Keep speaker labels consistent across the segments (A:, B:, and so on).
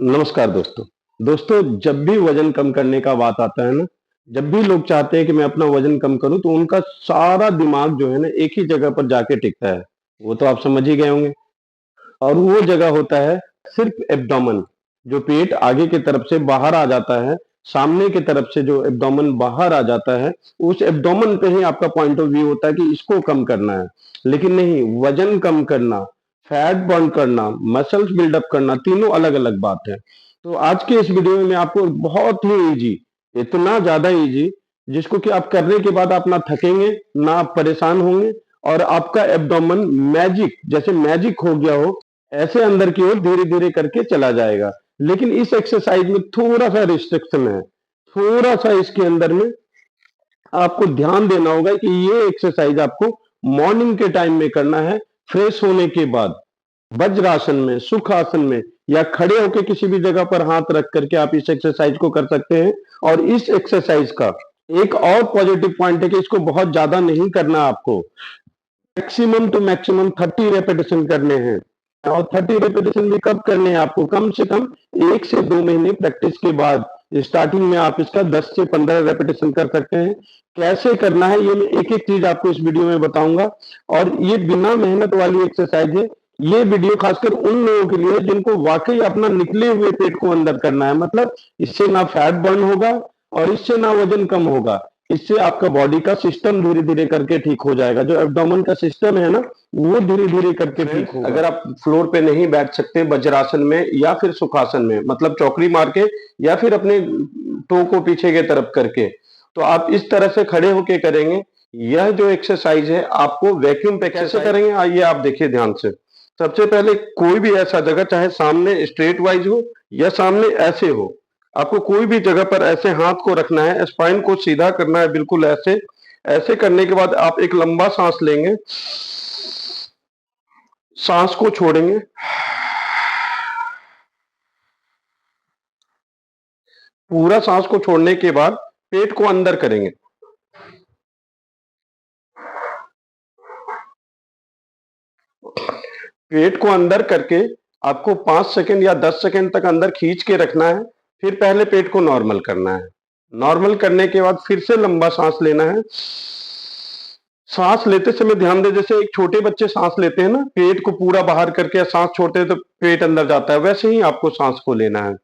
A: नमस्कार दोस्तों। दोस्तों, जब भी वजन कम करने का बात आता है ना, जब भी लोग चाहते हैं कि मैं अपना वजन कम करूं, तो उनका सारा दिमाग जो है ना एक ही जगह पर जाके टिकता है। वो तो आप समझ ही गए होंगे। और वो जगह होता है सिर्फ एब्डोमेन। जो पेट आगे की तरफ से बाहर आ जाता है, सामने की तरफ से जो एब्डोमेन बाहर आ जाता है, उस एब्डोमेन पे ही आपका पॉइंट ऑफ व्यू होता है कि इसको कम करना है। लेकिन नहीं, वजन कम करना, फैट बर्न करना, मसल्स बिल्डअप करना, तीनों अलग अलग बात है। तो आज के इस वीडियो में मैं आपको बहुत ही इजी, इतना ज्यादा इजी, जिसको कि आप करने के बाद आप ना थकेंगे, ना आप परेशान होंगे, और आपका एब्डोमेन मैजिक, जैसे मैजिक हो गया हो, ऐसे अंदर की ओर धीरे धीरे करके चला जाएगा। लेकिन इस एक्सरसाइज में थोड़ा सा रिस्ट्रिक्शन है। थोड़ा सा इसके अंदर में आपको ध्यान देना होगा कि ये एक्सरसाइज आपको मॉर्निंग के टाइम में करना है, फ्रेश होने के बाद। वज्रासन में, सुखासन में, या खड़े होकर किसी भी जगह पर हाथ रख करके आप इस एक्सरसाइज को कर सकते हैं। और इस एक्सरसाइज का एक और पॉजिटिव पॉइंट है कि इसको बहुत ज्यादा नहीं करना आपको। मैक्सिमम टू मैक्सिमम 30 रेपिटेशन करने हैं। और 30 रेपिटेशन भी कब करने हैं आपको? कम से कम 1 से 2 महीने प्रैक्टिस के बाद। स्टार्टिंग में आप इसका 10 से 15 रेपिटेशन कर सकते हैं। कैसे करना है ये मैं एक एक चीज आपको इस वीडियो में बताऊंगा। और ये बिना मेहनत वाली एक्सरसाइज है। ये वीडियो खासकर उन लोगों के लिए जिनको वाकई अपना निकले हुए पेट को अंदर करना है। मतलब इससे ना फैट बर्न होगा और इससे ना वजन कम होगा। इससे आपका बॉडी का सिस्टम धीरे धीरे करके ठीक हो जाएगा। जो एब्डोमेन का सिस्टम है ना, वो धीरे धीरे करके ठीक होगा। अगर आप फ्लोर पे नहीं बैठ सकते वज्रासन में या फिर सुखासन में, मतलब चौकड़ी मार के या फिर अपने टो को पीछे की तरफ करके, तो आप इस तरह से खड़े होके करेंगे। यह जो एक्सरसाइज है आपको वैक्यूम पे कैसे करेंगे, आइए आप देखिए ध्यान से। सबसे पहले कोई भी ऐसा जगह, चाहे सामने स्ट्रेट वाइज हो या सामने ऐसे हो, आपको कोई भी जगह पर ऐसे हाथ को रखना है, स्पाइन को सीधा करना है, बिल्कुल ऐसे। ऐसे करने के बाद आप एक लंबा सांस लेंगे, सांस को छोड़ेंगे, पूरा सांस को छोड़ने के बाद पेट को अंदर करेंगे। पेट को अंदर करके आपको 5 सेकंड या 10 सेकंड तक अंदर खींच के रखना है। फिर पहले पेट को नॉर्मल करना है। नॉर्मल करने के बाद फिर से लंबा सांस लेना है। सांस लेते समय ध्यान दें, जैसे एक छोटे बच्चे सांस लेते हैं ना, पेट को पूरा बाहर करके सांस छोड़ते हैं तो पेट अंदर जाता है, वैसे ही आपको सांस को लेना है।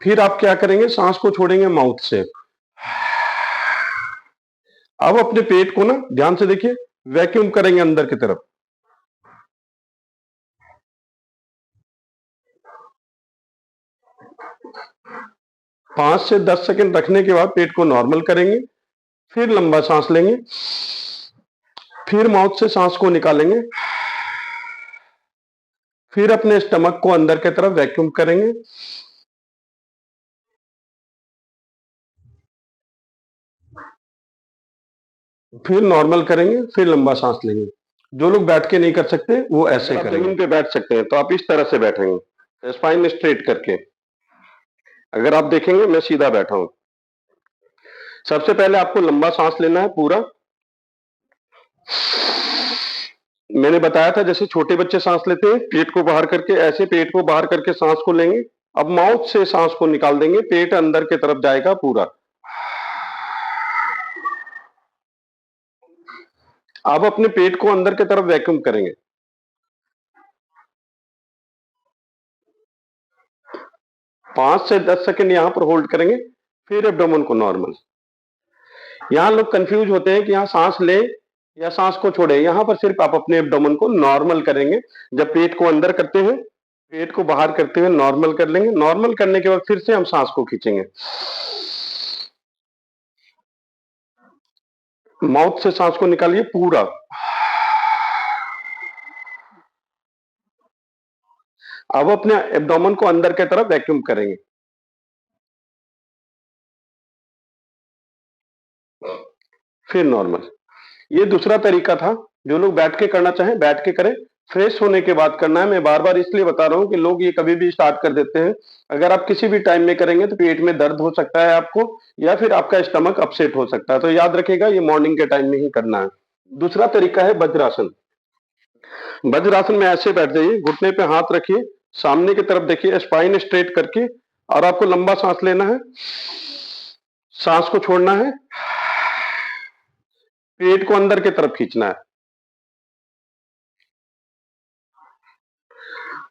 A: फिर आप क्या करेंगे, सांस को छोड़ेंगे माउथ से। अब अपने पेट को ना ध्यान से देखिए, वैक्यूम करेंगे अंदर की तरफ। पांच से 10 सेकंड रखने के बाद पेट को नॉर्मल करेंगे। फिर लंबा सांस लेंगे, फिर माउथ से सांस को निकालेंगे, फिर अपने स्टमक को अंदर की तरफ वैक्यूम करेंगे। फिर नॉर्मल करेंगे, फिर लंबा सांस लेंगे। जो लोग बैठ के नहीं कर सकते वो ऐसे करेंगे। जमीन पे बैठ सकते हैं तो आप इस तरह से बैठेंगे, स्पाइन स्ट्रेट करके। अगर आप देखेंगे मैं सीधा बैठा हूं। सबसे पहले आपको लंबा सांस लेना है पूरा। मैंने बताया था जैसे छोटे बच्चे सांस लेते हैं पेट को बाहर करके, ऐसे पेट को बाहर करके सांस को लेंगे। अब माउथ से सांस को निकाल देंगे, पेट अंदर की तरफ जाएगा पूरा। अब अपने पेट को अंदर की तरफ वैक्यूम करेंगे। पांच से 10 सेकंड यहां पर होल्ड करेंगे, फिर एब्डोमेन को नॉर्मल। यहां लोग कंफ्यूज होते हैं कि यहां सांस ले या सांस को छोड़े। यहां पर सिर्फ आप अपने एब्डोमेन को नॉर्मल करेंगे। जब पेट को अंदर करते हैं, पेट को बाहर करते हुए नॉर्मल कर लेंगे। नॉर्मल करने के बाद फिर से हम सांस को खींचेंगे, माउथ से सांस को निकालिए पूरा। अब अपने एब्डोमेन को अंदर की तरफ वैक्यूम करेंगे। फिर नॉर्मल। ये दूसरा तरीका था। जो लोग बैठ के करना चाहें बैठ के करें, फ्रेश होने के बाद करना है। मैं बार बार इसलिए बता रहा हूं कि लोग ये कभी भी स्टार्ट कर देते हैं। अगर आप किसी भी टाइम में करेंगे तो पेट में दर्द हो सकता है आपको, या फिर आपका स्टमक अपसेट हो सकता है। तो याद रखिएगा ये मॉर्निंग के टाइम में ही करना है। दूसरा तरीका है वज्रासन। वज्रासन में ऐसे बैठ जाइए, घुटने पे हाथ रखिए, सामने की तरफ देखिए, स्पाइन स्ट्रेट करके, और आपको लंबा सांस लेना है, सांस को छोड़ना है, पेट को अंदर की तरफ खींचना है।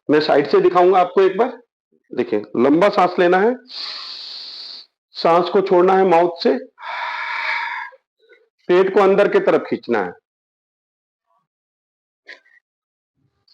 A: मैं साइड से दिखाऊंगा आपको एक बार। देखिए, लंबा सांस लेना है, सांस को छोड़ना है माउथ से, पेट को अंदर की तरफ खींचना है।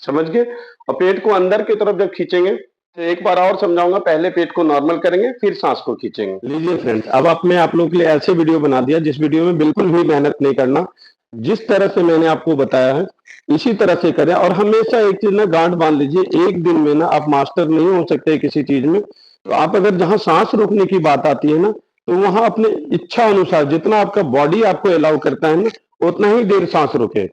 A: समझ गए? और पेट को अंदर की तरफ जब खींचेंगे, तो एक बार और समझाऊंगा, पहले पेट को नॉर्मल करेंगे, फिर सांस को खींचेंगे। लीजिए फ्रेंड्स, अब मैं आप लोगों के लिए ऐसे वीडियो बना दिया जिस वीडियो में बिल्कुल भी मेहनत नहीं करना, जिस तरह से मैंने आपको बताया है इसी तरह से करें। और हमेशा एक चीज ना गांठ बांध लीजिए, एक दिन में ना आप मास्टर नहीं हो सकते किसी चीज में। तो आप अगर जहां सांस रोकने की बात आती है ना, तो वहां अपने इच्छा अनुसार जितना आपका बॉडी आपको अलाउ करता है ना, उतना ही देर सांस रोके।